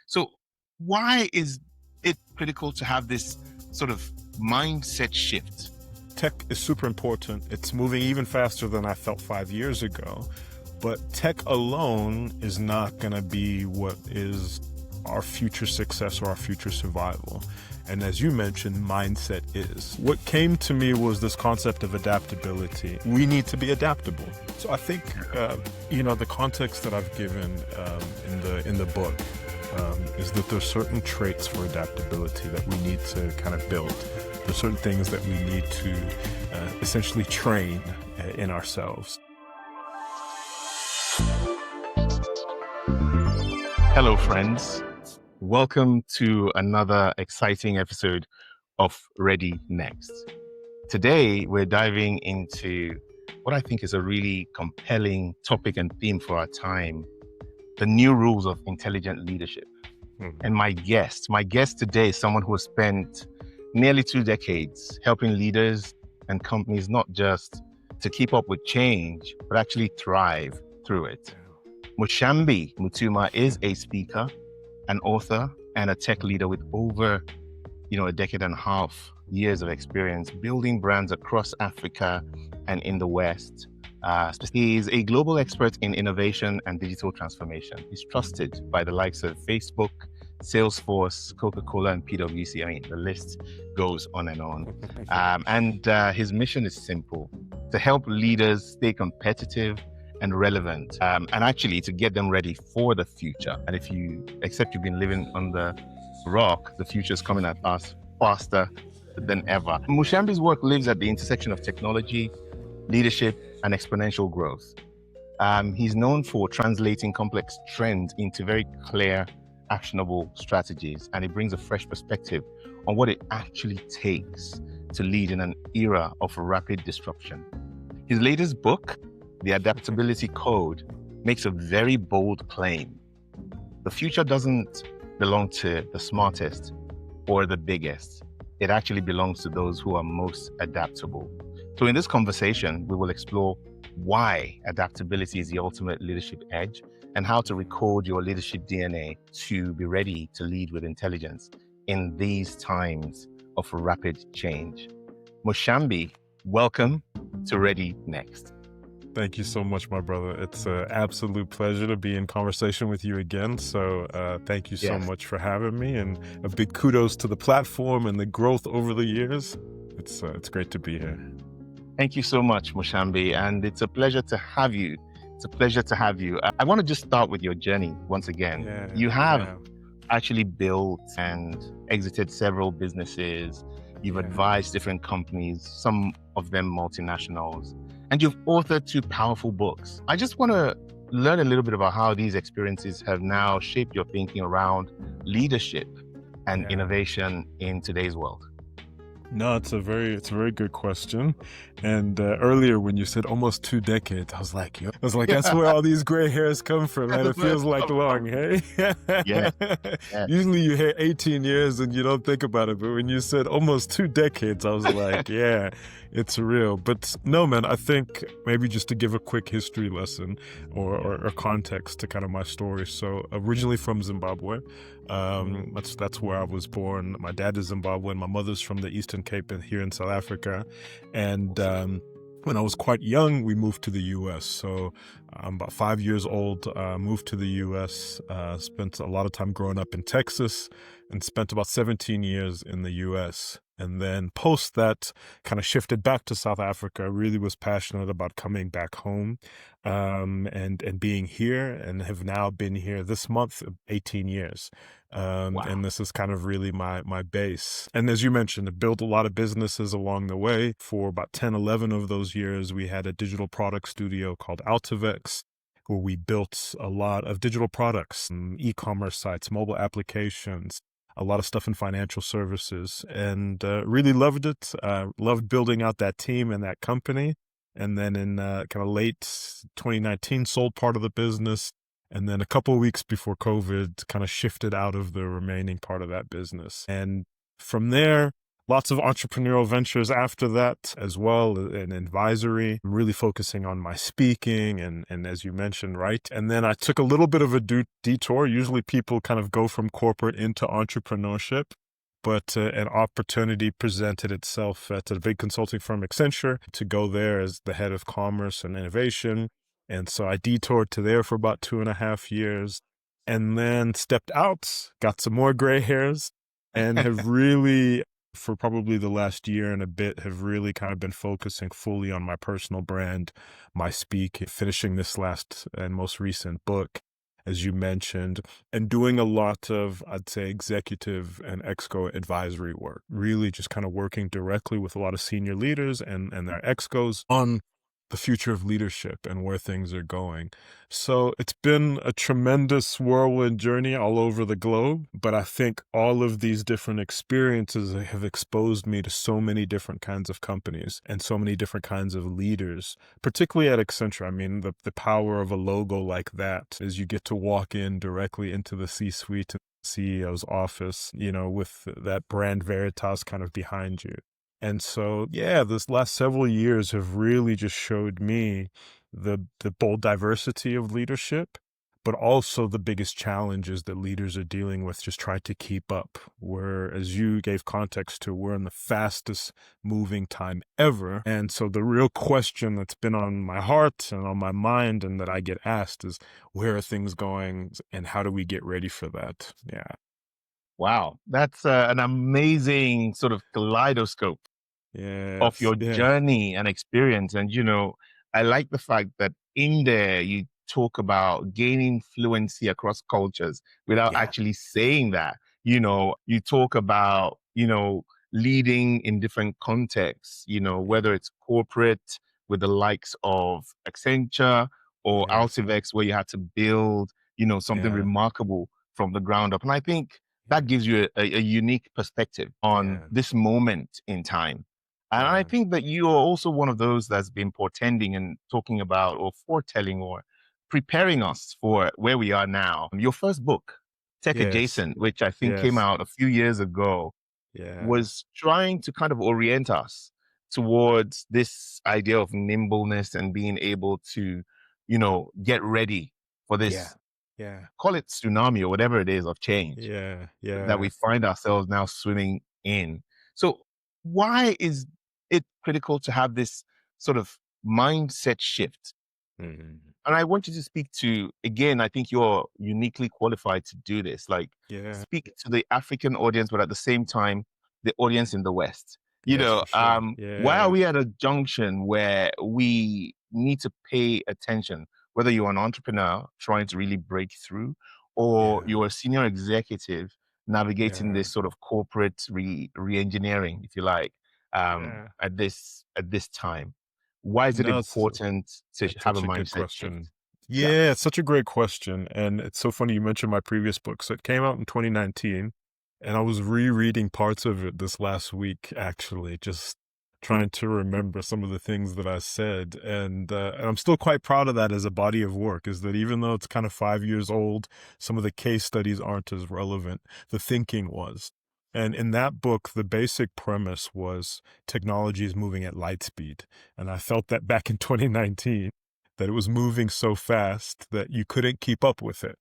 So why is it critical to have this sort of mindset shift? Tech is super important. It's moving even faster than I felt 5 years ago. But tech alone is not going to be what is our future success or our future survival. And as you mentioned, mindset is. What came to me was this concept of adaptability. We need to be adaptable. So I think, the context that I've given in the book is that there's certain traits for adaptability that we need to kind of build. There's certain things that we need to essentially train in ourselves. Hello, friends. Welcome to another exciting episode of Ready Next. Today, we're diving into what I think is a really compelling topic and theme for our time, the new rules of intelligent leadership. And my guest today is someone who has spent nearly 2 decades helping leaders and companies not just to keep up with change, but actually thrive through it. Mushambi Mutuma is a speaker, an author, and a tech leader with over, a decade and a half years of experience building brands across Africa and in the West. He is a global expert in innovation and digital transformation. He's trusted by the likes of Facebook, Salesforce, Coca-Cola, and PwC. I mean, the list goes on and on. His mission is simple: to help leaders stay competitive and relevant, and actually to get them ready for the future. And except you've been living on the rock, the future is coming at us faster than ever. Mushambi's work lives at the intersection of technology, leadership, and exponential growth. He's known for translating complex trends into very clear, actionable strategies, and he brings a fresh perspective on what it actually takes to lead in an era of rapid disruption. His latest book, The Adaptability Code, makes a very bold claim. The future doesn't belong to the smartest or the biggest. It actually belongs to those who are most adaptable. So in this conversation, we will explore why adaptability is the ultimate leadership edge and how to recode your leadership DNA to be ready to lead with intelligence in these times of rapid change. Mushambi, welcome to Ready Next. Thank you so much, my brother. It's an absolute pleasure to be in conversation with you again. So thank you so much for having me, and a big kudos to the platform and the growth over the years. It's great to be here. Thank you so much, Mushambi, and it's a pleasure to have you. I want to just start with your journey once again. You have actually built and exited several businesses. You've advised different companies, some of them multinationals, and you've authored 2 powerful books. I just want to learn a little bit about how these experiences have now shaped your thinking around leadership and innovation in today's world. No, it's a very good question. And earlier when you said almost 2 decades, I was like, that's where all these gray hairs come from, man. It feels like long, hey? Yeah. Usually you hear 18 years and you don't think about it, but when you said almost 2 decades, I was like, yeah, it's real. But no, man, I think maybe just to give a quick history lesson or context to kind of my story. So originally from Zimbabwe, that's where I was born. My dad is Zimbabwean, my mother's from the Eastern Cape here in South Africa. And when I was quite young, we moved to the U.S. So I'm about 5 years old, moved to the U.S., spent a lot of time growing up in Texas, and spent about 17 years in the U.S. And then post that, kind of shifted back to South Africa, really was passionate about coming back home and being here, and have now been here this month, 18 years. Wow. And this is kind of really my base. And as you mentioned, I built a lot of businesses along the way. For about 10, 11 of those years, we had a digital product studio called Cultivate, where we built a lot of digital products, e-commerce sites, mobile applications, a lot of stuff in financial services, and really loved it. Loved building out that team and that company. And then in kind of late 2019, sold part of the business. And then a couple of weeks before COVID, kind of shifted out of the remaining part of that business. And from there, lots of entrepreneurial ventures after that as well, and advisory. I'm really focusing on my speaking and as you mentioned, right? And then I took a little bit of a detour. Usually people kind of go from corporate into entrepreneurship, but an opportunity presented itself at a big consulting firm, Accenture, to go there as the head of commerce and innovation. And so I detoured to there for about 2.5 years and then stepped out, got some more gray hairs, and have really, for probably the last year and a bit, have really kind of been focusing fully on my personal brand, my speak, finishing this last and most recent book, as you mentioned, and doing a lot of, I'd say, executive and exco advisory work, really just kind of working directly with a lot of senior leaders and their excos on the future of leadership and where things are going. So it's been a tremendous whirlwind journey all over the globe, but I think all of these different experiences have exposed me to so many different kinds of companies and so many different kinds of leaders, particularly at Accenture. I mean, the power of a logo like that is you get to walk in directly into the C-suite, CEO's office, with that brand Veritas kind of behind you. And so, yeah, this last several years have really just showed me the bold diversity of leadership, but also the biggest challenges that leaders are dealing with, just trying to keep up. Where, as you gave context to, we're in the fastest moving time ever. And so the real question that's been on my heart and on my mind and that I get asked is, where are things going and how do we get ready for that? Yeah. Wow, that's an amazing sort of kaleidoscope of Yes. your Yeah. journey and experience. And, I like the fact that in there you talk about gaining fluency across cultures without Yeah. actually saying that. You talk about, leading in different contexts, whether it's corporate with the likes of Accenture or Yeah. Altivex, where you had to build, something Yeah. remarkable from the ground up. And I think that Yeah. gives you a unique perspective on Yeah. this moment in time. And I Yeah. think that you are also one of those that's been portending and talking about or foretelling or preparing us for where we are now. Your first book, Tech Yes. Adjacent, which I think came Yes. out a few years ago, Yeah. was trying to kind of orient us towards this idea of nimbleness and being able to, get ready for Yeah. this, Yeah. call it tsunami or whatever it is of change Yeah. that we Yeah. find ourselves now swimming in. So, why is it critical to have this sort of mindset shift? Mhm. And I want you to speak to, again, I think you're uniquely qualified to do this, like Yeah. speak to the African audience, but at the same time, the audience in the West. Yes, for sure. Why are Yeah. we at a junction where we need to pay attention, whether you're an entrepreneur trying to really break through, or Yeah. you're a senior executive navigating Yeah. this sort of corporate re-engineering, if you like, Yeah. at this time? Why is it No, important to that's have a such a good mindset shift? question. Yeah, Yeah, it's such a great question. And it's so funny you mentioned my previous book. So it came out in 2019, and I was rereading parts of it this last week, actually, just trying to remember some of the things that I said. And I'm still quite proud of that as a body of work, is that even though it's kind of 5 years old, some of the case studies aren't as relevant. The thinking was. And in that book, the basic premise was technology is moving at light speed. And I felt that back in 2019, that it was moving so fast that you couldn't keep up with it.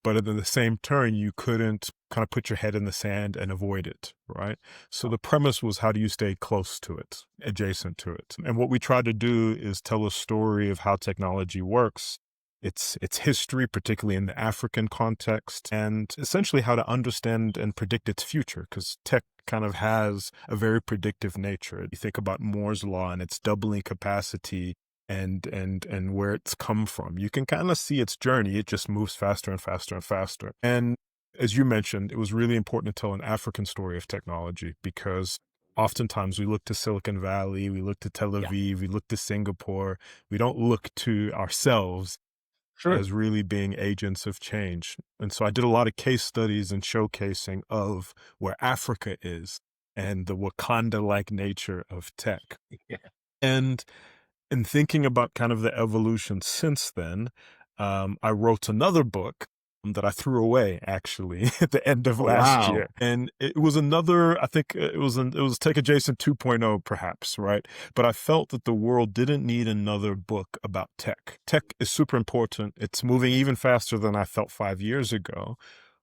But at the same turn, you couldn't kind of put your head in the sand and avoid it, right? So the premise was, how do you stay close to it, adjacent to it? And what we try to do is tell a story of how technology works, its history, particularly in the African context, and essentially how to understand and predict its future, because tech kind of has a very predictive nature. You think about Moore's law and its doubling capacity and where it's come from. You can kind of see its journey. It just moves faster and faster and faster. And as you mentioned, it was really important to tell an African story of technology, because oftentimes we look to Silicon Valley, we look to Tel yeah, Aviv, we look to Singapore. We don't look to ourselves true. as really being agents of change. And so I did a lot of case studies and showcasing of where Africa is and the Wakanda-like nature of tech. Yeah. And in thinking about kind of the evolution since then, I wrote another book that I threw away actually at the end of Oh, last year. wow. And it was another, I think it was Tech Adjacent 2.0 perhaps, right? But I felt that the world didn't need another book about tech. Tech is super important. It's moving even faster than I felt 5 years ago.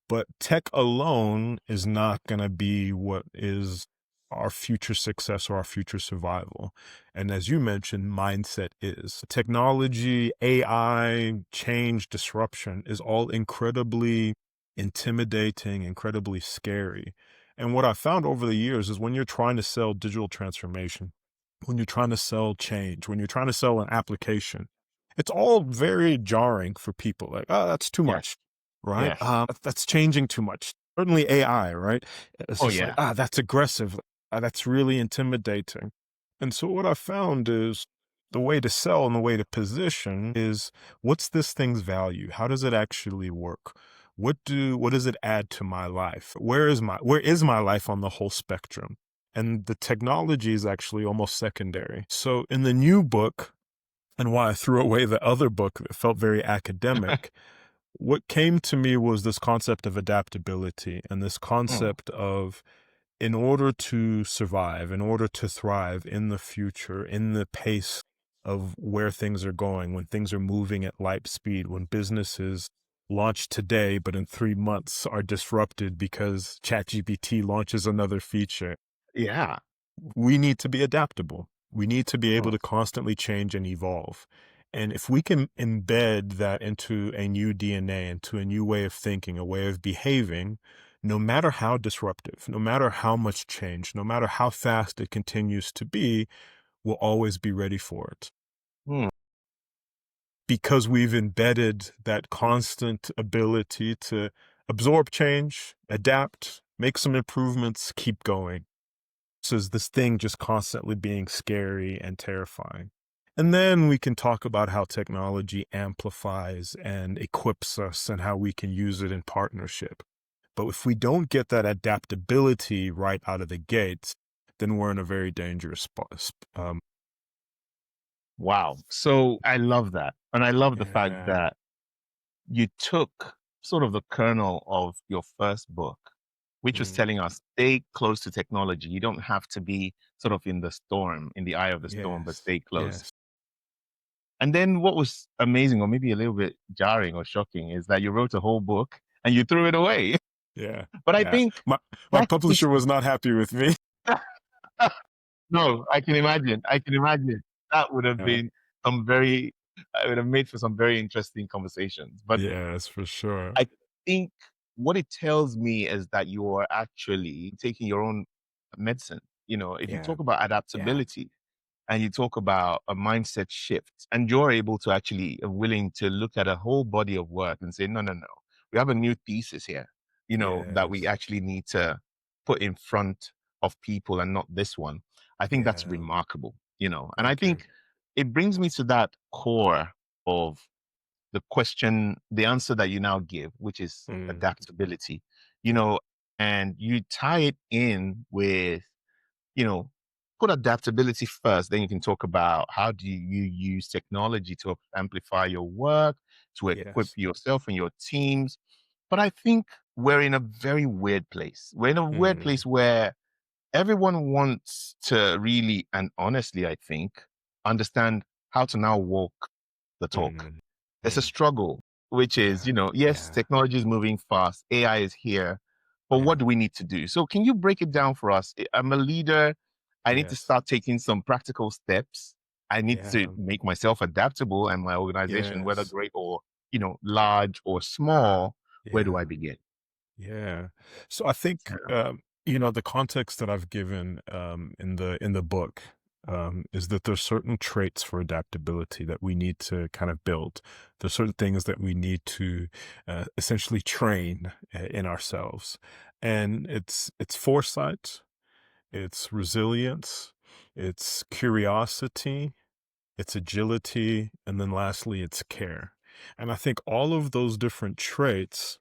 But tech alone is not going to be what is our future success or our future survival. And as you mentioned, mindset is. Technology, AI, change, disruption is all incredibly intimidating, incredibly scary. And what I found over the years is when you're trying to sell digital transformation, when you're trying to sell change, when you're trying to sell an application, it's all very jarring for people. Like, oh, that's too Yes. much, right? Yes. That's changing too much. Certainly AI, right? It's Oh, just like, yeah. that's aggressive. That's really intimidating. And so what I found is the way to sell and the way to position is what's this thing's value? How does it actually work? What does it add to my life? Where is my life on the whole spectrum? And the technology is actually almost secondary. So in the new book, and why I threw away the other book that felt very academic, what came to me was this concept of adaptability and this Mm, concept of in order to survive, in order to thrive in the future, in the pace of where things are going, when things are moving at light speed, when businesses launch today, but in 3 months are disrupted because ChatGPT launches another feature, yeah. we need to be adaptable. We need to be able Mm, to constantly change and evolve. And if we can embed that into a new DNA, into a new way of thinking, a way of behaving, no matter how disruptive, no matter how much change, no matter how fast it continues to be, we'll always be ready for it. mm. Because we've embedded that constant ability to absorb change, adapt, make some improvements, keep going. So is this thing just constantly being scary and terrifying. And then we can talk about how technology amplifies and equips us and how we can use it in partnership. But if we don't get that adaptability right out of the gates, then we're in a very dangerous spot. Wow. So I love that. And I love the fact Yeah, that you took sort of the kernel of your first book, which was mm, telling us stay close to technology. You don't have to be sort of in the storm, in the eye of the storm, but yes, stay close. yes, And then what was amazing, or maybe a little bit jarring or shocking, is that you wrote a whole book and you threw it away. yeah, But I yeah. think My that speaks. publisher was not happy with me. No, I can imagine. I can imagine. That would have Yeah, been some very, I would have made for some very interesting conversations. But yes, for sure. I think what it tells me is that you are actually taking your own medicine. You know, if you Yeah, talk about yeah, adaptability and you talk about a mindset shift, and you're able to actually willing to look at a whole body of work and say, no, no, no, we have a new thesis here, you know, that we yes, actually need to put in front of people and not this one. I think that's yeah. remarkable, you know, and I Thank you. think it brings me to that core of the question, the answer that you now give, which is Mm, adaptability, you yeah. know, and you tie it in with, you know, put adaptability first, then you can talk about how do you use technology to amplify your work, to equip Yes. yourself and your teams. But I think we're in a very weird place. We're in a weird Mm, place where everyone wants to really and honestly, I think, understand how to now walk the talk. mm, There's a mm. struggle, which is, Yeah, you know, yes, yeah, technology is moving fast, AI is here, but what yeah, do we need to do? So, can you break it down for us? I'm a leader. I need to yes, start taking some practical steps. I need to yeah, make myself adaptable and my organization, whether yes, great or, you know, large or small. Where do yeah, I begin? yeah. So I think, Yeah. the context that I've given in the book is that there's certain traits for adaptability that we need to kind of build. There's certain things that we need to essentially train in ourselves, and it's foresight, it's resilience, it's curiosity, it's agility, and then lastly, it's care. And I think all of those different traits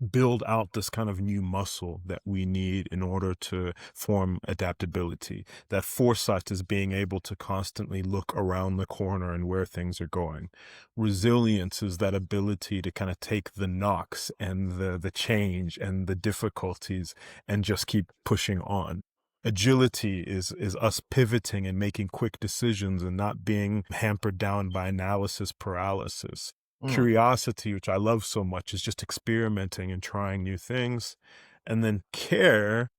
build out this kind of new muscle that we need in order to form adaptability. That foresight is being able to constantly look around the corner and where things are going. Resilience is that ability to kind of take the knocks and the change and the difficulties and just keep pushing on. Agility is us pivoting and making quick decisions and not being hampered down by analysis paralysis. Mm, Curiosity, which I love so much, is just experimenting and trying new things. And then care,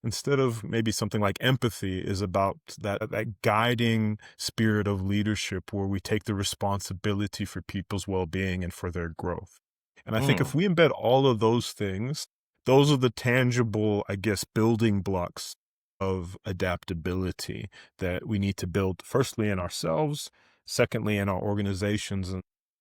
instead of maybe something like empathy, is about that guiding spirit of leadership where we take the responsibility for people's well-being and for their growth. And I think mm. if we embed all of those things, those are the tangible, I guess, building blocks of adaptability that we need to build, firstly in ourselves, secondly in our organizations,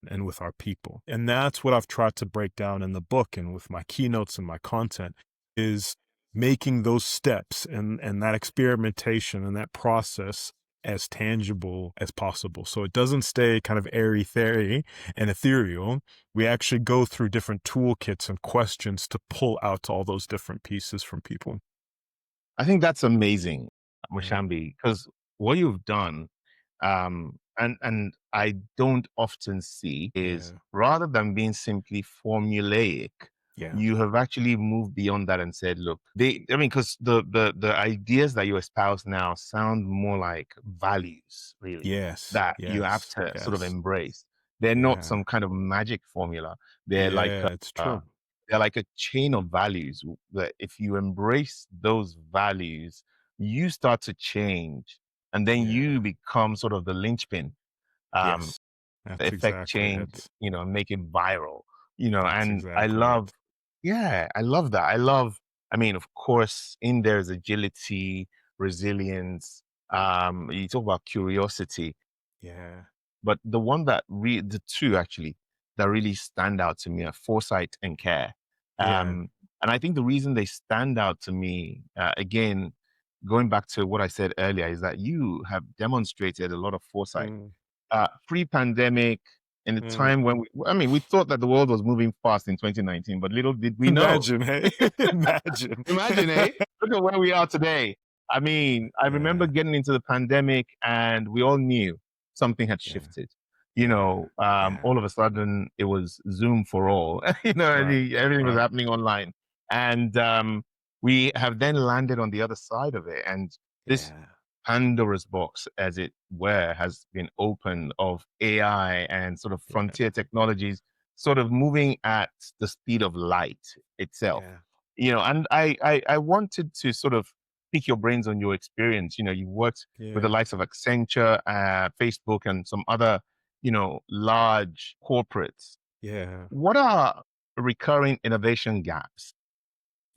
and with our people. And that's what I've tried to break down in the book and with my keynotes and my content, is making those steps and that experimentation and that process as tangible as possible. So it doesn't stay kind of airy-fairy and ethereal. We actually go through different toolkits and questions to pull out all those different pieces from people. I think that's amazing, Yeah. Mushambi, because what you've done, and I don't often see is Yeah. rather than being simply formulaic, Yeah. you have actually moved beyond that and said, look, I mean, because the ideas that you espouse now sound more like values, really, Yes. that you have Yes. to sort of Yes. embrace. They're not Yeah. some kind of magic formula. They're like Yeah, it's uh, true. they're like a chain of values that if you embrace those values, you start to change and then you Yeah. become sort of the linchpin, um, Yes. That's affect exactly change, it. and make it viral, That's and I exactly love, it. yeah, I love that. I mean, of course, in there's agility, resilience, you talk about curiosity, Yeah. but the two actually that really stand out to me are foresight and care. Yeah. And I think the reason they stand out to me, again, going back to what I said earlier, is that you have demonstrated a lot of foresight. Mm, Pre-pandemic, in a mm. time when I mean, we thought that the world was moving fast in 2019, but little did we know. Imagine, hey? Imagine. Imagine, eh? Look at where we are today. I mean, I remember Yeah. getting into the pandemic and we all knew something had Yeah. shifted. Yeah. Yeah. All of a sudden it was Zoom for all, and Right. everything was Right. happening online. And we have then landed on the other side of it. And this Yeah. Pandora's box, as it were, has been opened of AI and sort of Yeah. frontier technologies sort of moving at the speed of light itself. Yeah. And I wanted to sort of pick your brains on your experience. You worked with the Yeah. likes of Accenture, Facebook, and some other, large corporates. Yeah. What are recurring innovation gaps?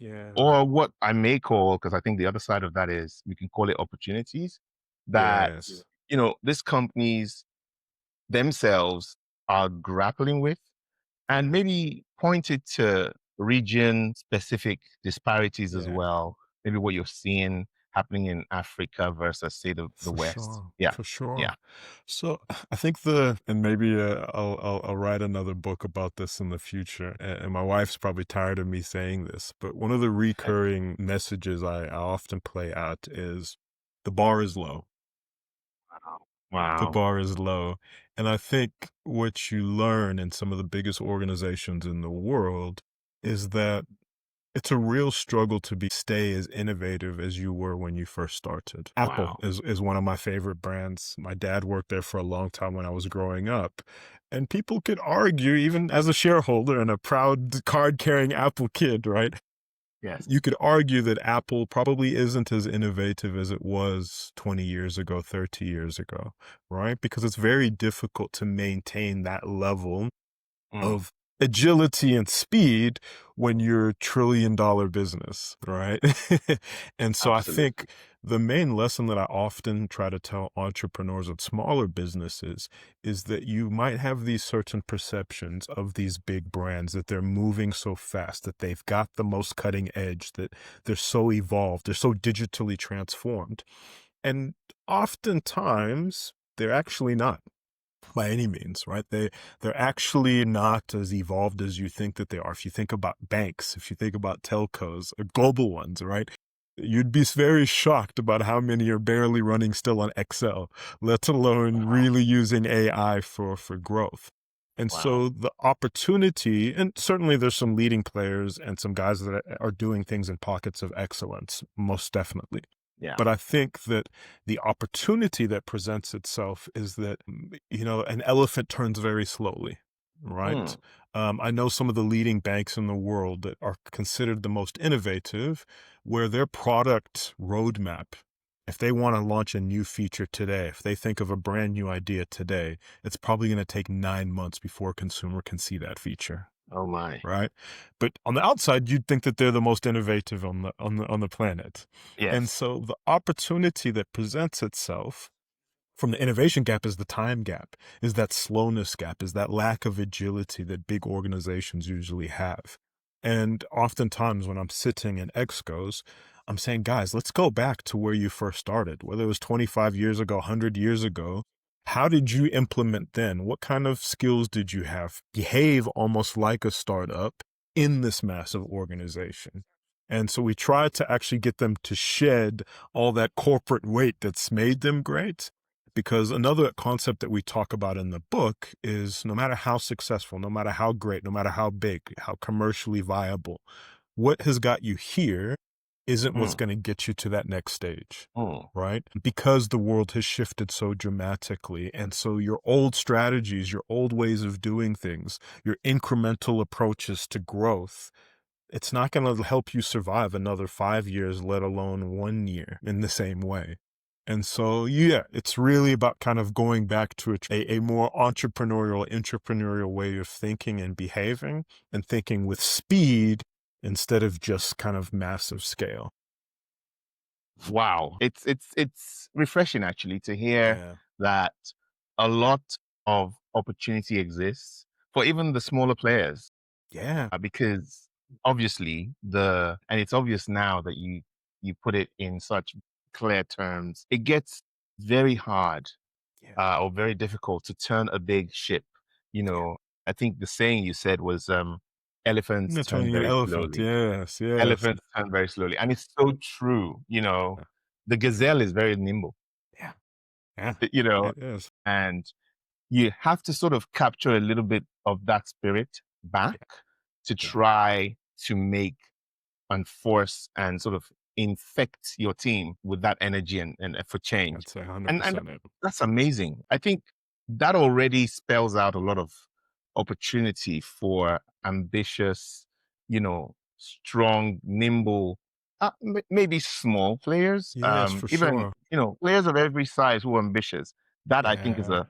Yeah. Or what I may call, because I think the other side of that is we can call it opportunities that, Yes. these companies themselves are grappling with, and Yeah. maybe pointed to region specific disparities as Yeah. well. Maybe what you're seeing happening in Africa versus, say, the For West. sure, Yeah. for Yeah. sure. So I think and maybe I'll write another book about this in the future. And my wife's probably tired of me saying this, but one of the recurring messages I often play out is the bar is low. Wow. The Wow. bar is low. And I think what you learn in some of the biggest organizations in the world is that it's a real struggle to stay as innovative as you were when you first started. Apple Wow. is one of my favorite brands. My dad worked there for a long time when I was growing up. And people could argue, even as a shareholder and a proud card-carrying Apple kid, right? Yes. You could argue that Apple probably isn't as innovative as it was 20 years ago, 30 years ago, right? Because it's very difficult to maintain that level Mm, of agility and speed when you're $1 trillion business, right? And so I absolutely. think the main lesson that I often try to tell entrepreneurs of smaller businesses is that you might have these certain perceptions of these big brands, that they're moving so fast, that they've got the most cutting edge, that they're so evolved, they're so digitally transformed. And oftentimes they're actually not. by any means, right? They're actually not as evolved as you think that they are. If you think about banks, if you think about telcos, global ones, right? You'd be very shocked about how many are barely running still on Excel, let alone Wow. really using AI for growth. And Wow. so the opportunity, and certainly there's some leading players and some guys that are doing things in pockets of excellence, most definitely. Yeah. But I think that the opportunity that presents itself is that, an elephant turns very slowly, right? Mm. I know some of the leading banks in the world that are considered the most innovative, where their product roadmap, if they want to launch a new feature today, if they think of a brand new idea today, it's probably going to take 9 months before a consumer can see that feature. Oh my. Right? But on the outside, you'd think that they're the most innovative on the planet. And Yes. so the opportunity that presents itself from the innovation gap is the time gap, is that slowness gap, is that lack of agility that big organizations usually have. And oftentimes when I'm sitting in excos, I'm saying, guys, let's go back to where you first started, whether it was 25 years ago, 100 years ago. How did you implement then? What kind of skills did you have? Behave almost like a startup in this massive organization. And so we try to actually get them to shed all that corporate weight that's made them great, because another concept that we talk about in the book is no matter how successful, no matter how great, no matter how big, how commercially viable, what has got you here isn't what's Mm. going to get you to that next stage, Mm. right? Because the world has shifted so dramatically. And so your old strategies, your old ways of doing things, your incremental approaches to growth, it's not going to help you survive another 5 years, let alone 1 year in the same way. And so, yeah, it's really about kind of going back to a more entrepreneurial way of thinking and behaving, and thinking with speed instead of just kind of massive scale. Wow. It's refreshing actually to hear Yeah. that a lot of opportunity exists for even the smaller players. Yeah. Because obviously and it's obvious now that you put it in such clear terms, it gets very hard Yeah. or very difficult to turn a big ship. You Yeah. know, I think the saying you said was elephants That's turn only an very elephant. slowly. Yes. Yes. Elephants turn very slowly. And it's so true. Yeah. The gazelle is very nimble, Yeah. Yeah. you know, It is. and you have to sort of capture a little bit of that spirit back Yeah. to Yeah. try to make and force and sort of infect your team with that energy and for change. I'd say And 100% it. that's amazing. I think that already spells out a lot of opportunity for ambitious, strong, nimble, maybe small players, Yes, for even, sure. players of every size who are ambitious. That I think is Yeah.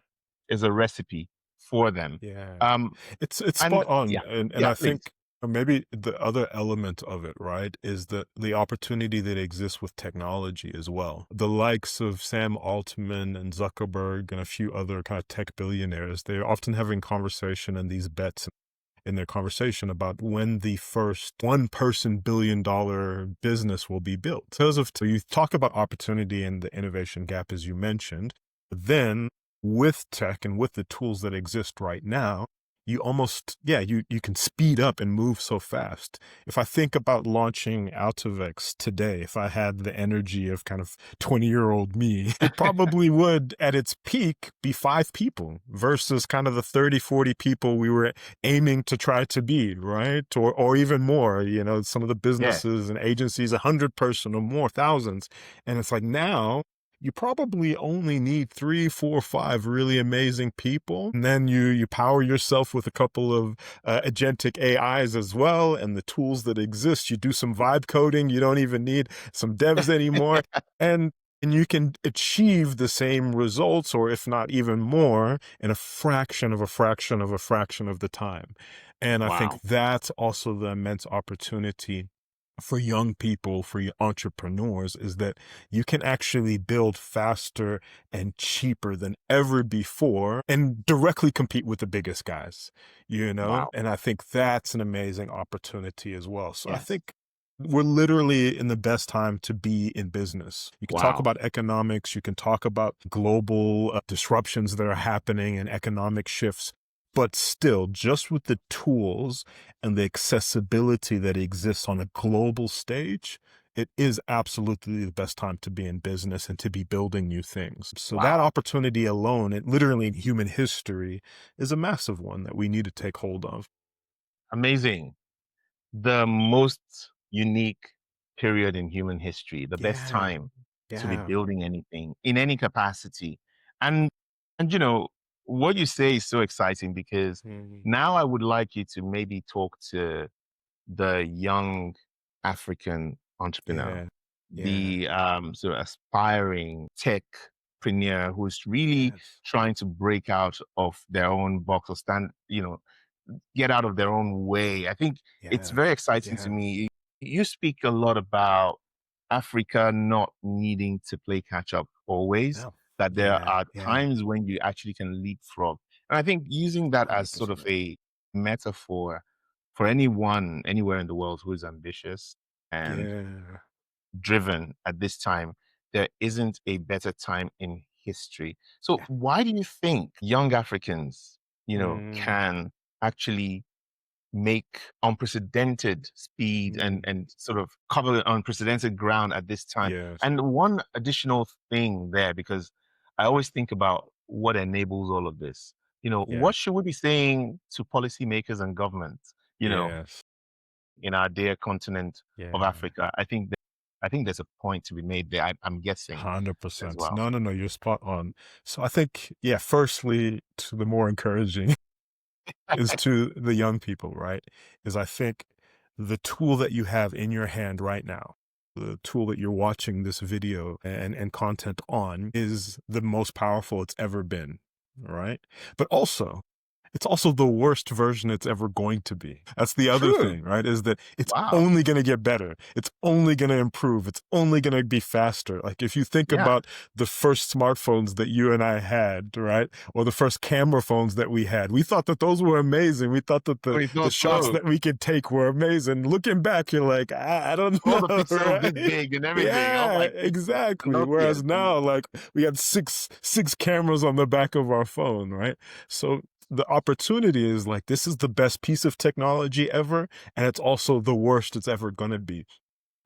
a recipe for them. Yeah. Um, It's and spot on, yeah, and yeah, I please. think maybe the other element of it, right, is the opportunity that exists with technology as well. The likes of Sam Altman and Zuckerberg and a few other kind of tech billionaires, they're often having conversation and these bets in their conversation about when the first one-person billion-dollar business will be built. So you talk about opportunity and the innovation gap, as you mentioned, but then with tech and with the tools that exist right now, you almost, yeah, you can speed up and move so fast. If I think about launching Altivex today, if I had the energy of kind of 20-year-old me, it probably would at its peak be 5 people versus kind of the 30, 40 people we were aiming to try to be, right? Or even more, some of the Yeah. businesses and agencies, 100 person or more, thousands. And it's like now you probably only need 3, 4, 5 really amazing people. And then you power yourself with a couple of agentic AIs as well, and the tools that exist. You do some vibe coding. You don't even need some devs anymore. And and you can achieve the same results, or if not even more, in a fraction of a fraction of a fraction of the time. And I think Wow. that's also the immense opportunity for young people, for entrepreneurs, is that you can actually build faster and cheaper than ever before and directly compete with the biggest guys, Wow. And I think that's an amazing opportunity as well. So I Yes. think we're literally in the best time to be in business. You can talk Wow. about economics, you can talk about global disruptions that are happening and economic shifts, but still, just with the tools and the accessibility that exists on a global stage, it is absolutely the best time to be in business and to be building new things. So that Wow. opportunity alone, it literally in human history, is a massive one that we need to take hold of. Amazing. The most unique period in human history, the best Yeah, time to be yeah. building anything in any capacity. And what you say is so exciting because Mhm. now I would like you to maybe talk to the young African entrepreneur, Yeah, yeah, the sort of aspiring techpreneur who's really yes, trying to break out of their own box or get out of their own way. I think it's yeah, very exciting to yeah, me. You speak a lot about Africa not needing to play catch up always, no, that there yeah, are yeah, times when you actually can leapfrog. And I think using that as sort of 100%. a metaphor for anyone anywhere in the world who is ambitious and Yeah, driven at this time, there isn't a better time in history. So yeah, why do you think young Africans, mm, can actually make unprecedented speed and mm, sort of cover unprecedented ground at this time? yes, And one additional thing there, because I always think about what enables all of this. yeah, What should we be saying to policymakers and governments, you know, yes, in our dear continent of yeah, Africa? I think there's a point to be made there. I'm guessing as 100%. well. No, no, no, you're spot on. So I think, yeah, firstly, to the more encouraging is to the young people, right? Is I think the tool that you have in your hand right now, the tool that you're watching this video and content on is the most powerful it's ever been. All right. But also, it's also the worst version it's ever going to be. That's the other True. thing, right? Is that it's Wow. only going to get better. It's only going to improve. It's only going to be faster. Like if you think Yeah. about the first smartphones that you and I had, right? Or the first camera phones that we had, we thought that those were amazing. We thought that Oh, the, it's the not shots so. that we could take were amazing. Looking back, you're like, I don't All the know, pixels this right? big and everything. Oh Yeah, my goodness. exactly. Nokia. Whereas now, like we had six cameras on the back of our phone, right? So the opportunity is like this is the best piece of technology ever, and it's also the worst it's ever going to be.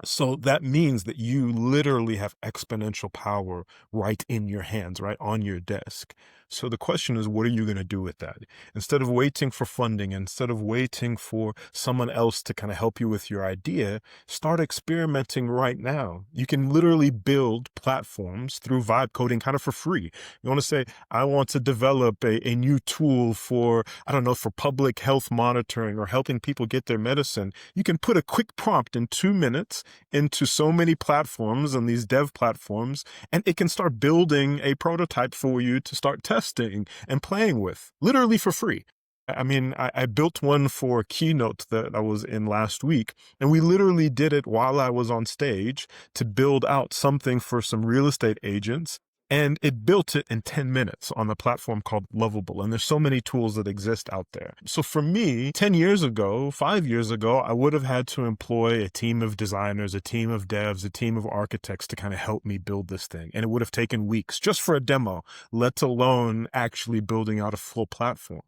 So that means that you literally have exponential power right in your hands, right on your desk. So the question is, what are you going to do with that? Instead of waiting for funding, instead of waiting for someone else to kind of help you with your idea, start experimenting right now. You can literally build platforms through vibe coding kind of for free. You want to say, I want to develop a new tool for, I don't know, for public health monitoring or helping people get their medicine. You can put a quick prompt in 2 minutes into so many platforms and these dev platforms, and it can start building a prototype for you to start testing and playing with, literally for free. I mean, I built one for Keynote that I was in last week, and we literally did it while I was on stage to build out something for some real estate agents. And it built it in 10 minutes on a platform called Lovable. And there's so many tools that exist out there. So for me, 10 years ago, 5 years ago, I would have had to employ a team of designers, a team of devs, a team of architects to kind of help me build this thing. And it would have taken weeks just for a demo, let alone actually building out a full platform.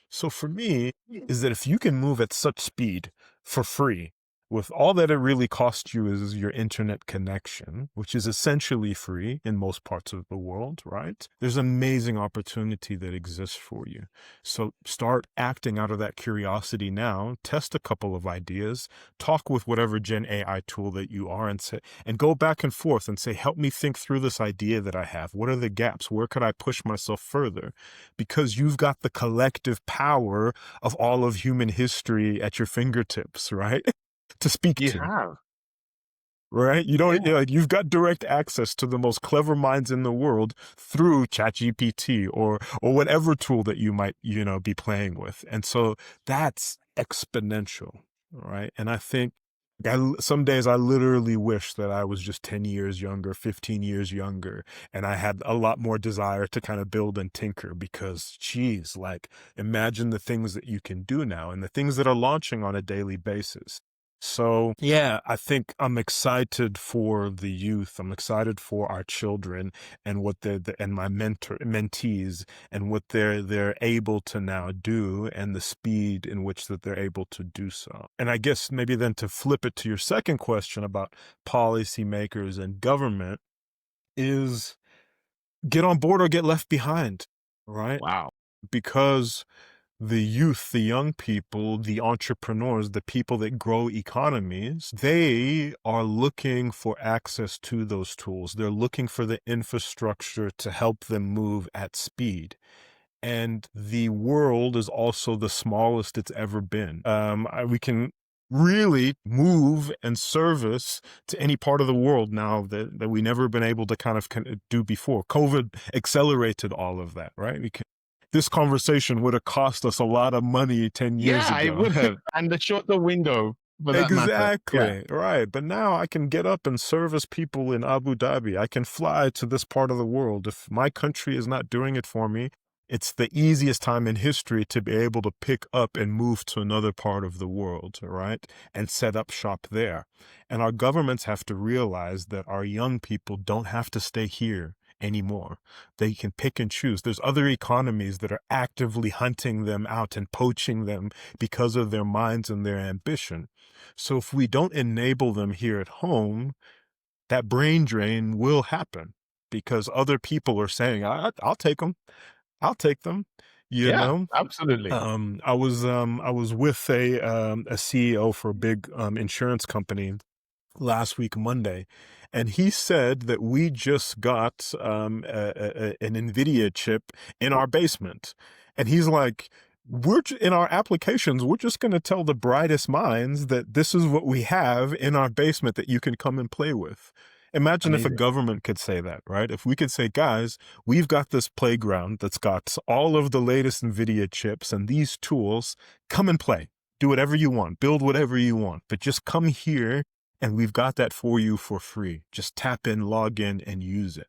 So for me, is that if you can move at such speed for free, with all that it really costs you is your internet connection, which is essentially free in most parts of the world, right? There's amazing opportunity that exists for you. So start acting out of that curiosity now, test a couple of ideas, talk with whatever Gen AI tool that you are and go back and forth and say, help me think through this idea that I have. What are the gaps? Where could I push myself further? Because you've got the collective power of all of human history at your fingertips, right? To speak You to, have. right? You don't, Yeah. like, you've got direct access to the most clever minds in the world through ChatGPT or whatever tool that you might, be playing with. And so that's exponential, right? And I think some days I literally wish that I was just 10 years younger, 15 years younger, and I had a lot more desire to kind of build and tinker because, geez, like imagine the things that you can do now and the things that are launching on a daily basis. So, yeah, I think I'm excited for the youth. I'm excited for our children and what and my mentees and what they're able to now do and the speed in which that they're able to do so. And I guess maybe then to flip it to your second question about policymakers and government is get on board or get left behind, right? Wow. Because the youth, the young people, the entrepreneurs, the people that grow economies, they are looking for access to those tools. They're looking for the infrastructure to help them move at speed. And the world is also the smallest it's ever been. We can really move and service to any part of the world now that we never been able to kind of do before. COVID accelerated all of that, right? This conversation would have cost us a lot of money 10 years Yeah, it ago. would have. And the shorter window for that matter. Yeah. Exactly. Right. But now I can get up and service people in Abu Dhabi. I can fly to this part of the world. If my country is not doing it for me, it's the easiest time in history to be able to pick up and move to another part of the world, right? And set up shop there. And our governments have to realize that our young people don't have to stay here anymore. They can pick and choose. There's other economies that are actively hunting them out and poaching them because of their minds and their ambition. So if we don't enable them here at home, that brain drain will happen because other people are saying, I'll take them. I'll take them, you Yeah, know? absolutely. I was with a CEO for a big insurance company last week, Monday, and he said that we just got an NVIDIA chip in our basement. And he's like, in our applications, we're just going to tell the brightest minds that this is what we have in our basement that you can come and play with. Imagine if a Amazing. government could say that, right? If we could say, guys, we've got this playground that's got all of the latest NVIDIA chips and these tools, come and play. Do whatever you want, build whatever you want, but just come here and we've got that for you for free. Just tap in, log in, and use it.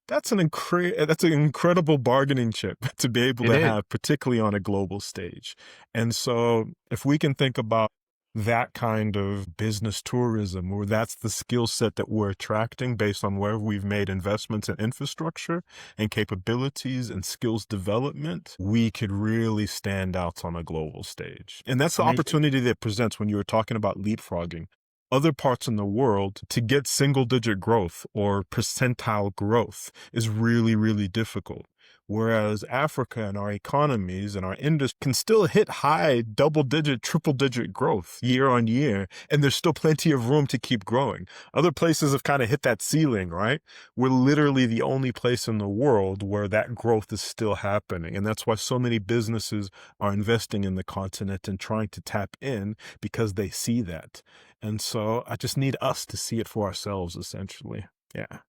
That's that's an incredible bargaining chip to be able It to is. have, particularly on a global stage. And so if we can think about that kind of business tourism, where that's the skill set that we're attracting based on where we've made investments in infrastructure and capabilities and skills development, we could really stand out on a global stage. And that's the Amazing. opportunity that presents when you were talking about leapfrogging other parts in the world. To get single digit growth or percentile growth is really, really difficult. Whereas Africa and our economies and our industry can still hit high double digit, triple digit growth year on year, and there's still plenty of room to keep growing. Other places have kind of hit that ceiling, right? We're literally the only place in the world where that growth is still happening. And that's why so many businesses are investing in the continent and trying to tap in because they see that. And so I just need us to see it for ourselves, essentially. Yeah.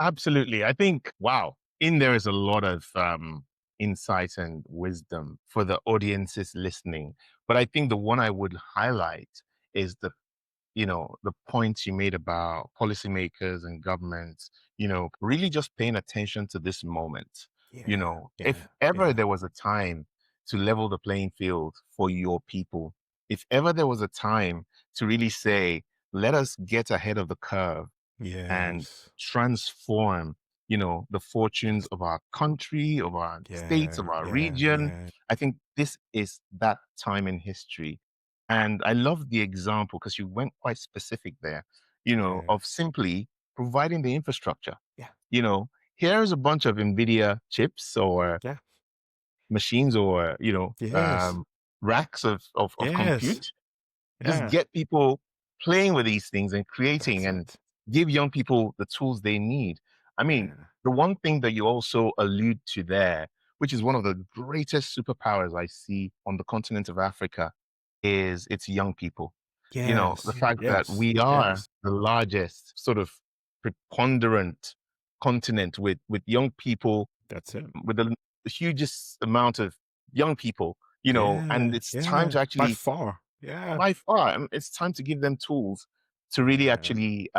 Absolutely. I think, wow, in there is a lot of insight and wisdom for the audiences listening. But I think the one I would highlight is the points you made about policymakers and governments, really just paying attention to this moment. Yeah. If Yeah. ever Yeah. there was a time to level the playing field for your people, if ever there was a time to really say, let us get ahead of the curve and Yes. transform, the fortunes of our country, of our states, of Yeah. our Yeah. region. Yeah. I think this is that time in history. And I love the example because you went quite specific there, Yeah. of simply providing the infrastructure. Yeah. You know, Here's a bunch of NVIDIA chips or Yeah. machines or, Yes. racks of Yes. compute. Just Yeah. get people playing with these things and creating That's and it. give young people the tools they need. I mean, Yeah. the one thing that you also allude to there, which is one of the greatest superpowers I see on the continent of Africa, is its young people. The Yes. fact that Yes. we are Yes. the largest sort of preponderant continent with young people, That's it. with the hugest amount of young people, and Yeah. it's time Yeah. to By actually far. Yeah. by far. It's time to give them tools to really Yeah. actually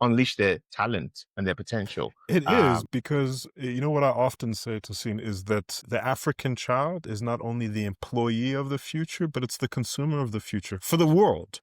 unleash their talent and their potential. It is Um, because you know what I often say to Sin is that the African child is not only the employee of the future, but it's the consumer of the future for the world,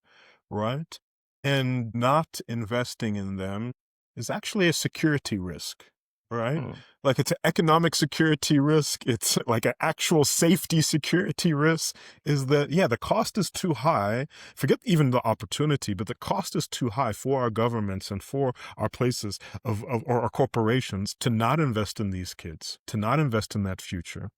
right? And not investing in them is actually a security risk, right? Mm. Like it's an economic security risk. It's like an actual safety security risk. Is that, yeah, the cost is too high. Forget even the opportunity, but the cost is too high for our governments and for our places or our corporations to not invest in these kids, to not invest in that future.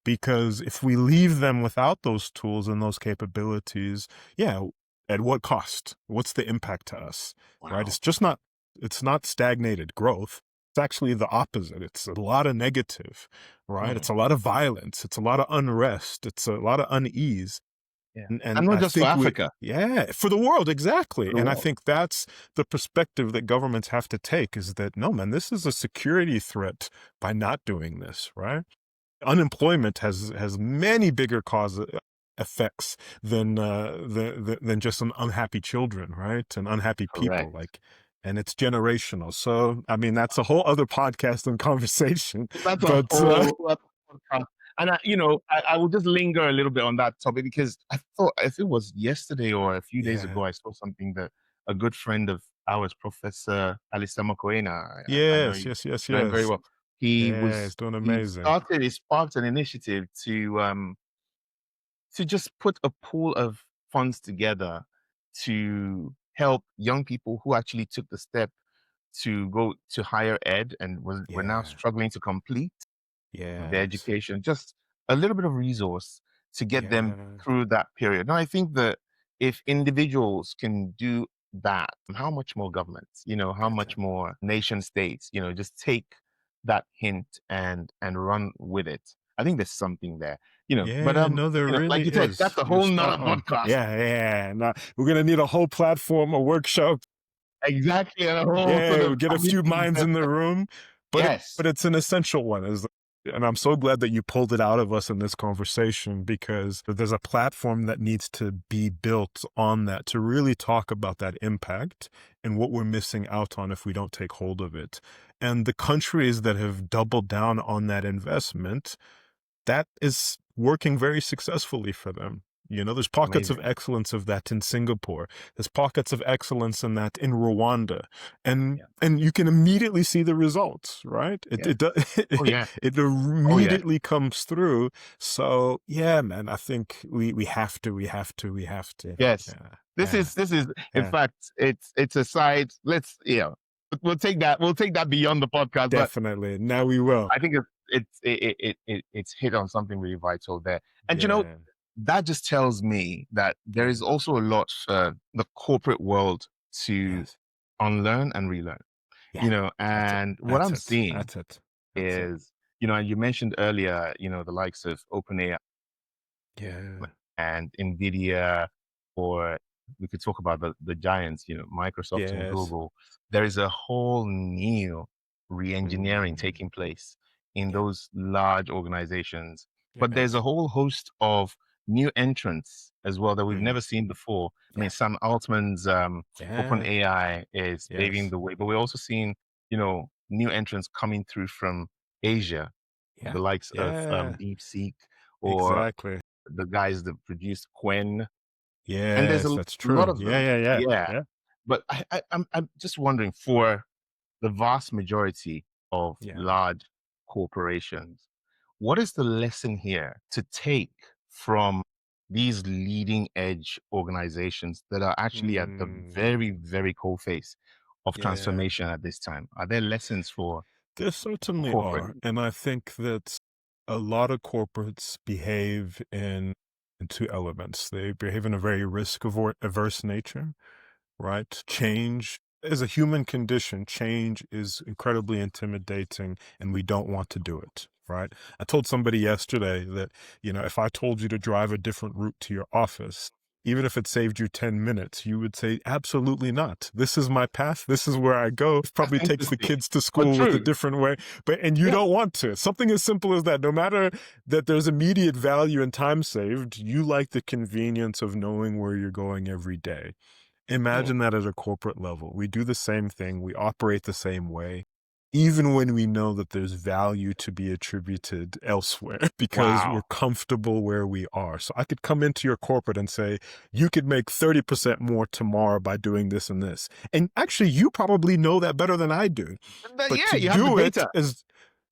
Because if we leave them without those tools and those capabilities, yeah, at what cost? What's the impact to us? Right? Wow. It's not stagnated growth. It's actually the opposite. It's a lot of negative, right? Mm. It's a lot of violence. It's a lot of unrest. It's a lot of unease. Yeah. And And not I just for think Africa, yeah, for the world, exactly. for the And I world. think that's the perspective that governments have to take is that, no, man, this is a security threat by not doing this, right? Unemployment has many bigger cause effects than just some unhappy children, right? And unhappy people, Correct. like, and it's generational. So, I mean, that's a whole other podcast and conversation. That's a But whole other podcast. And I will just linger a little bit on that topic because I thought if it was yesterday or a few days yeah, ago, I saw something that a good friend of ours, Professor Alistair Mokoena, I know yes, you yes, yes, know him very yes, well. yeah, it's doing amazing. He sparked an initiative to just put a pool of funds together to help young people who actually took the step to go to higher ed and were now Yeah, struggling to complete their yes, education, just a little bit of resource to get them yeah, through that period. Now, I think that if individuals can do that, how much more governments, how that's much it. more nation states, just take that hint and run with it. I think there's something there, but Yeah, no, there like really you said, that's is. a You're whole spot nother on. podcast. Yeah, yeah. No, we're gonna need a whole platform, a workshop. Exactly, and a whole sort Yeah, of we get a few committee. minds in the room, but Yes. it's an essential one. And I'm so glad that you pulled it out of us in this conversation because there's a platform that needs to be built on that to really talk about that impact and what we're missing out on if we don't take hold of it. And the countries that have doubled down on that investment, that is working very successfully for them. There's pockets of Amazing. excellence of that in Singapore. There's pockets of excellence in that in Rwanda. And Yeah. and you can immediately see the results, right? It Yeah. it do- Oh yeah. it Oh yeah. immediately comes through. So, yeah, man, I think we have to, we have to, we have to. Yes. Yeah. Yeah. This is in Yeah. fact it's a side. We'll take that beyond the podcast, but Definitely. Now we will. I think it's hit on something really vital there. And Yeah. that just tells me that there Yeah. is also a lot for the corporate world to Yes. unlearn and relearn. Yeah. That's it. And what That's I'm it. seeing That's it. That's it. is, and you mentioned earlier, the likes of OpenAI Yeah. and Nvidia, or we could talk about the giants, Microsoft and Yes. Google. There is a whole new re-engineering Mm. taking place in Yeah. those large organizations. But there's a Yes. whole host of new entrants as well that we've Mm. never seen before. I mean, Yeah. Sam Altman's Yeah. OpenAI is paving Yes. the way, but we're also seeing, new entrants coming through from Asia, Yeah. the likes of Yeah. DeepSeek or Exactly. the guys that produced Quen, and there's Yes, a that's lot true. of Yeah, them. yeah, yeah. Yeah, Yeah. but I'm just wondering, for the vast majority of Yeah. large corporations, what is the lesson here to take from these leading edge organizations that are actually at the very, Mm. very cold face of Yeah. transformation at this time? Are there lessons There for certainly corporate? are. And I think that a lot of corporates behave in two elements. They behave in a very averse nature, right? Change is a human condition. Change is incredibly intimidating, and we don't want to do it, right? I told somebody yesterday that, if I told you to drive a different route to your office, even if it saved you 10 minutes, you would say, absolutely not. This is my path. This is where I go. It That's probably takes the interesting, kids to but school with a true. different way, and you Yeah. don't want to. Something as simple as that. No matter that there's immediate value and time saved, you like the convenience of knowing where you're going every day. Mm. Imagine that at a corporate level. We do the same thing. We operate the same way. even when we know that there's value to be attributed elsewhere because we're Wow. comfortable where we are. So I could come into your corporate and say, you could make 30% more tomorrow by doing this and this. And actually, you probably know that better than I do. But But yeah, to you have the do it data. is,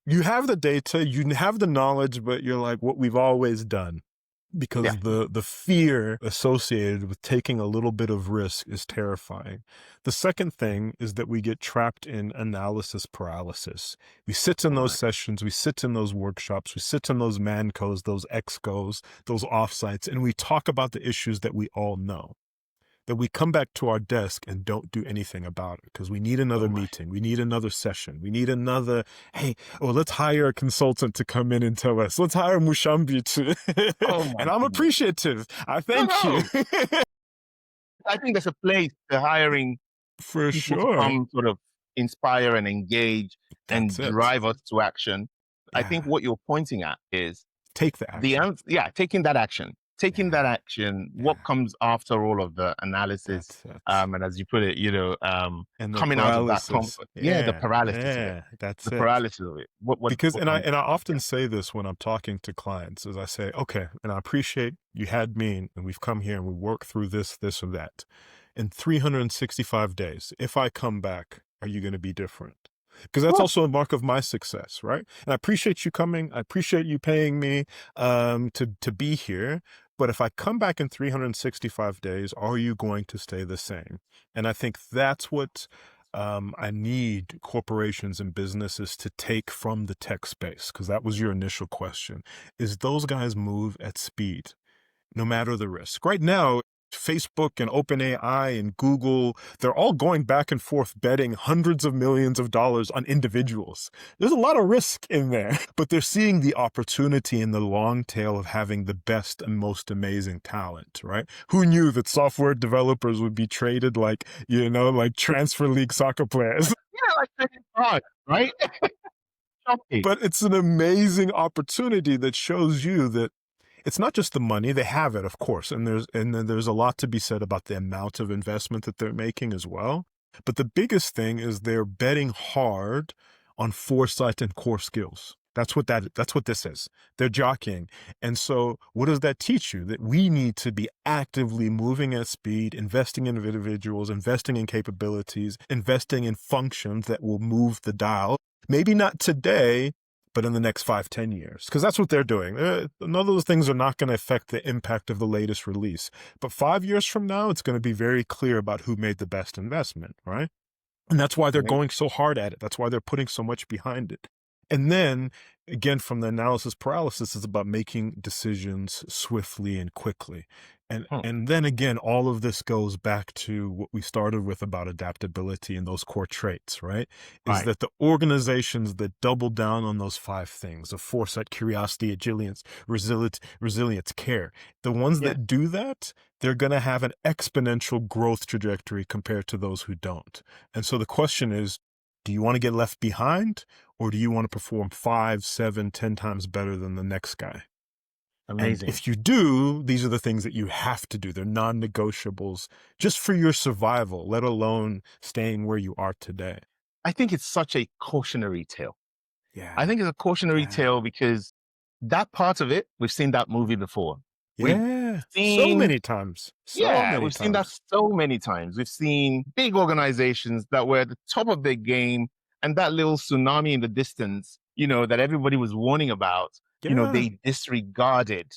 you have the data, you have the knowledge, but you're like, what we've always done. Yeah. Because the fear associated with taking a little bit of risk is terrifying. The second thing is that we get trapped in analysis paralysis. We sit in All those right. sessions, we sit in those workshops, we sit in those mancos, those excos, those offsites, and we talk about the issues that we all know. That we come back to our desk and don't do anything about it because we need Oh another my. meeting. We need another session. We need another, hey, well, let's hire a consultant to come in and tell us. Let's hire Mushambi to, Oh my and I'm goodness. appreciative. I No, thank you. no. I think there's a place to hiring For people to sure. come sort of inspire and engage That's and it. drive us to action. I think Yeah. what you're pointing at is Take the the action. answer. Yeah, taking that action. Taking that Yeah. action. What Yeah. comes after all of the analysis, That's it. and as you put it, And the coming out of that paralysis. comfort. Yeah, the Yeah. paralysis of it. Yeah. That's The it. paralysis of it. What Because what and I comes? and I Yeah. often say this when I'm talking to clients is I say, okay, and I appreciate you had me and we've come here and we work through this, this, or that. In 365 days, if I come back, are you going to be different? Because that's Whew. also a mark of my success, right? And I appreciate you coming. I appreciate you paying me to be here. But if I come back in 365 days, are you going to stay the same? And I think that's what I need corporations and businesses to take from the tech space, because that was your initial question, is those guys move at speed no matter the risk. Right now, Facebook and OpenAI and Google, they're all going back and forth betting hundreds of millions of dollars on individuals. There's a lot of risk in there, but they're seeing the opportunity in the long tail of having the best and most amazing talent, right? Who knew that software developers would be traded like, like transfer league soccer players? Yeah, like trading cards, right? Shocking. But it's an amazing opportunity that shows you that it's not just the money. They have it, of course, and there's a lot to be said about the amount of investment that they're making as well. But the biggest thing is they're betting hard on foresight and core skills. That's what this is. They're jockeying. And so what does that teach you? That we need to be actively moving at speed, investing in individuals, investing in capabilities, investing in functions that will move the dial. Maybe not today, but in the next 5-10 years, because that's what they're doing. None of those things are not going to affect the impact of the latest release. But 5 years from now, it's going to be very clear about who made the best investment, right? And that's why they're Amazing. going so hard at it. That's why they're putting so much behind it. And then again, from the analysis paralysis, is about making decisions swiftly and quickly. And then again, all of this goes back to what we started with about adaptability and those core traits, right? Is Right. that the organizations that double down on those 5 things of foresight, curiosity, resilience, care, the ones Yeah. that do that, they're going to have an exponential growth trajectory compared to those who don't. And so the question is, do you want to get left behind, or do you want to perform 5, 7, 10 times better than the next guy? And Amazing. if you do, these are the things that you have to do. They're non-negotiables just for your survival, let alone staying where you are today. I think it's such a cautionary tale. Yeah. I think it's a cautionary tale because that part of it, we've seen that movie before. We've Yeah. So seen, many times. yeah, we've seen that so many times. We've seen big organizations that were at the top of their game, and that little tsunami in the distance, that everybody was warning about, Yeah. they disregarded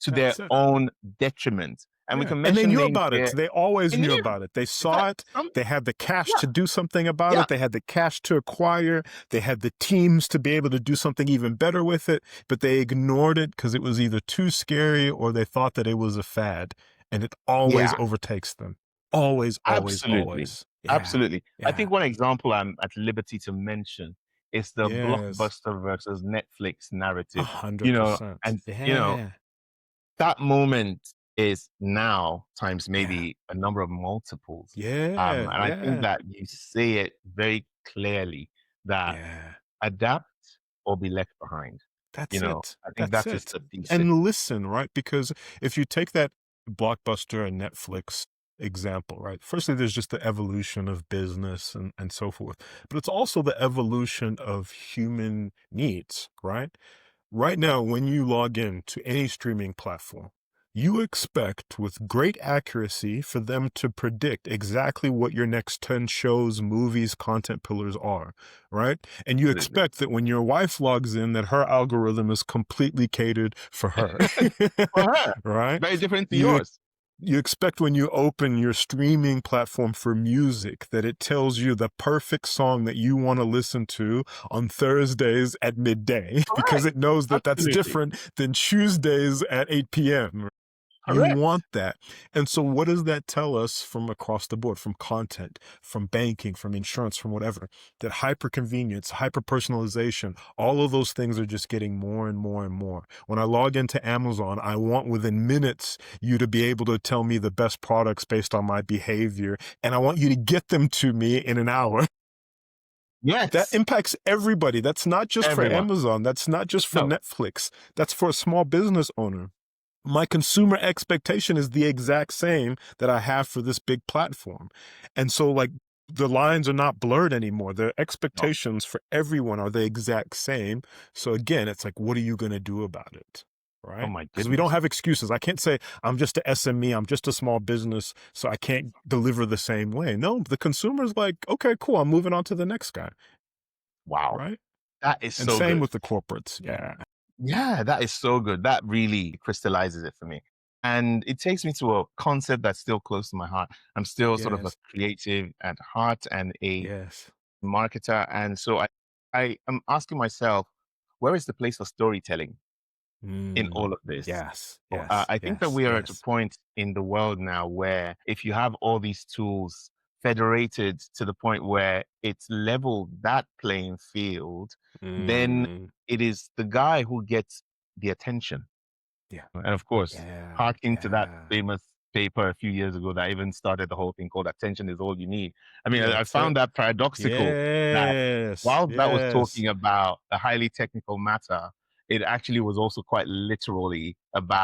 to their That's it. own detriment. And we Yeah. can And they mention knew names about here. it. They always They knew knew. about it. They In saw fact, it. They had the cash yeah, to do something about yeah, it. They had the cash to acquire. They had the teams to be able to do something even better with it. But they ignored it because it was either too scary or they thought that it was a fad. And it always yeah. overtakes them. Always, always, Absolutely. always. Yeah. Absolutely. I Yeah. think one example I'm at liberty to mention is the Yes. blockbuster versus Netflix narrative. 100%. And Yeah. that moment is now times Yeah. maybe a number of multiples. Yeah. And I think Yeah. that you say it very clearly that Yeah. adapt or be left behind. That's it. I think That's that is it. the thesis. And listen, right? Because if you take that Blockbuster and Netflix example, right? Firstly, there's just the evolution of business and so forth, but it's also the evolution of human needs, right? Right now, when you log in to any streaming platform, you expect with great accuracy for them to predict exactly what your next 10 shows, movies, content pillars are, right? And you Absolutely. expect that when your wife logs in, that her algorithm is completely catered for her, For her, right? very different to You yours. you expect when you open your streaming platform for music that it tells you the perfect song that you want to listen to on Thursdays at midday because Correct. it knows that that's Absolutely. different than Tuesdays at 8 p.m. You Correct. want that. And so what does that tell us from across the board, from content, from banking, from insurance, from whatever? That hyper convenience, hyper personalization, all of those things are just getting more and more and more. When I log into Amazon, I want within minutes you to be able to tell me the best products based on my behavior, and I want you to get them to me in an hour. That Yes. impacts everybody. That's not just for Everyone. Amazon. That's not just for No. Netflix. That's for a small business owner. My consumer expectation is the exact same that I have for this big platform. And so, like, the lines are not blurred anymore. The No. expectations for everyone are the exact same. So again, it's like, what are you going to do about it? Oh Right? my Because we don't goodness. have excuses. I can't say I'm just a SME, I'm just a small business, so I can't deliver the same way. No, the consumer's like, okay, cool, I'm moving on to the next guy. Wow. Right? That is And so same good. with the corporates. Yeah. Yeah, that is so good. That really crystallizes it for me. And it takes me to a concept that's still close to my heart. I'm still sort of a Yes. creative at heart and a Yes. marketer. And so I am asking myself, where is the place for storytelling in all of this? Yes. Yes. I think that Yes. we are at a Yes. point in the world now where if you have all these tools federated to the point where it's leveled that playing field, then Mm, it is the guy who gets the attention. yeah. And of course, Yeah. hark into that Yeah. famous paper a few years ago that even started the whole thing called Attention is All You Need. I mean, I That's it. found that paradoxical that Yes. while that was Yes. talking about a highly technical matter, it actually was also quite literally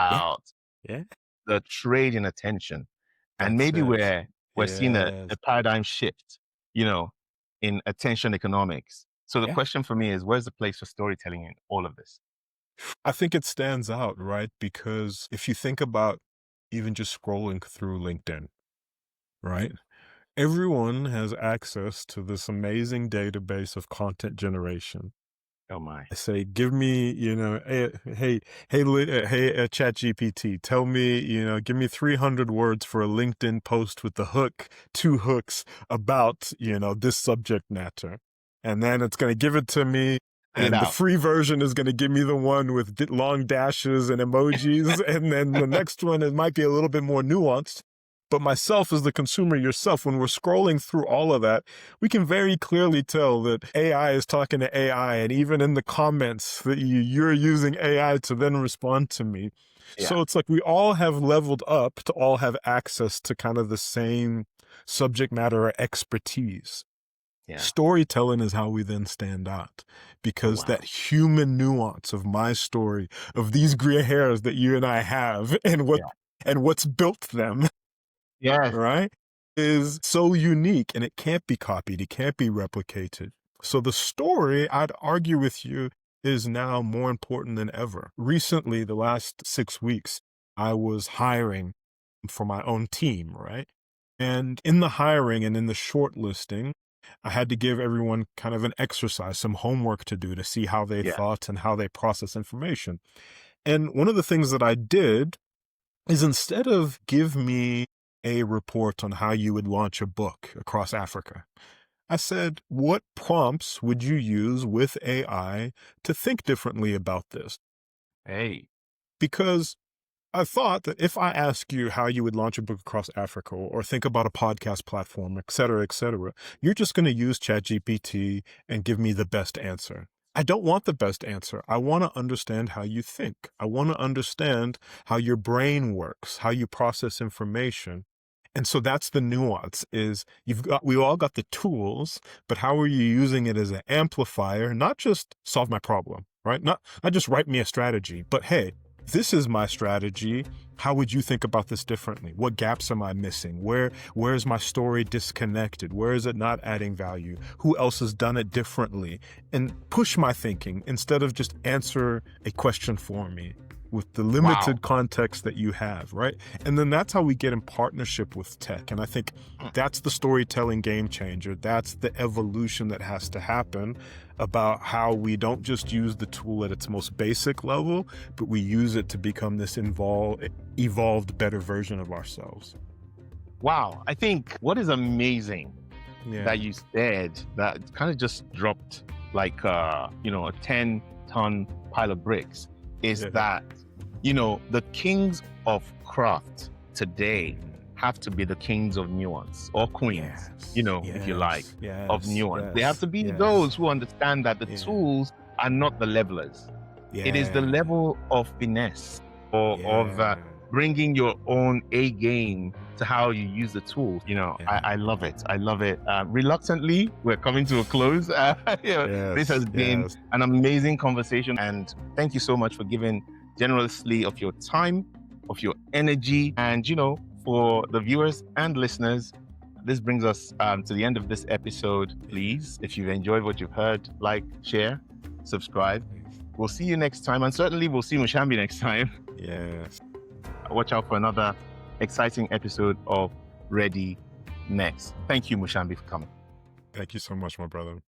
Yeah. about Yeah. the trade in attention. And That's maybe it. we're seeing Yes. a paradigm shift, you know, in attention economics. So the Yeah. question for me is where's the place for storytelling in all of this? I think it stands out, right? Because if you think about even just scrolling through LinkedIn, right? Everyone has access to this amazing database of content generation. Oh my. I say, give me, hey, Chat GPT, tell me, give me 300 words for a LinkedIn post with the hook, two hooks about, this subject matter. And then it's going to give it to me. Spit it And the out. free version is going to give me the one with long dashes and emojis. And then the next one, it might be a little bit more nuanced. But myself as the consumer yourself, when we're scrolling through all of that, we can very clearly tell that AI is talking to AI. And even in the comments that you're using AI to then respond to me. Yeah. So it's like we all have leveled up to all have access to kind of the same subject matter or expertise. Yeah. Storytelling is how we then stand out Oh because wow. that human nuance of my story, of these gray hairs that you and I have Yeah. and what's built them, Yes. right, is so unique and it can't be copied, it can't be replicated. So the story, I'd argue with you, is now more important than ever. Recently, the last 6 weeks, I was hiring for my own team, right? And in the hiring and in the shortlisting, I had to give everyone kind of an exercise, some homework to do to see how they Yeah. thought and how they process information. And one of the things that I did is instead of give me a report on how you would launch a book across Africa, I said, what prompts would you use with AI to think differently about this? Hey. Because I thought that if I ask you how you would launch a book across Africa or think about a podcast platform, et cetera, you're just going to use ChatGPT and give me the best answer. I don't want the best answer. I want to understand how you think. I want to understand how your brain works, how you process information. And so that's the nuance is we all got the tools, but how are you using it as an amplifier, not just solve my problem, right? Not just write me a strategy, but hey, this is my strategy. How would you think about this differently? What gaps am I missing? Where is my story disconnected? Where is it not adding value? Who else has done it differently? And push my thinking instead of just answer a question for me with the limited context that you have, right? And then that's how we get in partnership with tech. And I think that's the storytelling game changer. That's the evolution that has to happen about how we don't just use the tool at its most basic level, but we use it to become this evolved, better version of ourselves. Wow. I think what is amazing that you said that kind of just dropped like, a 10-ton pile of bricks is that, the kings of craft today have to be the kings of nuance, or queens, if you like, of nuance. They have to be those who understand that the tools are not the levelers. It is the level of finesse or of bringing your own A game to how you use the tool. I love it. I love it. Reluctantly, we're coming to a close. This has been an amazing conversation, and thank you so much for giving generously of your time, of your energy, and for the viewers and listeners, this brings us to the end of this episode. Please, if you've enjoyed what you've heard, like, share, subscribe. We'll see you next time, and certainly we'll see Mushambi next time. Yes. Watch out for another exciting episode of Ready Next. Thank you, Mushambi, for coming. Thank you so much, my brother.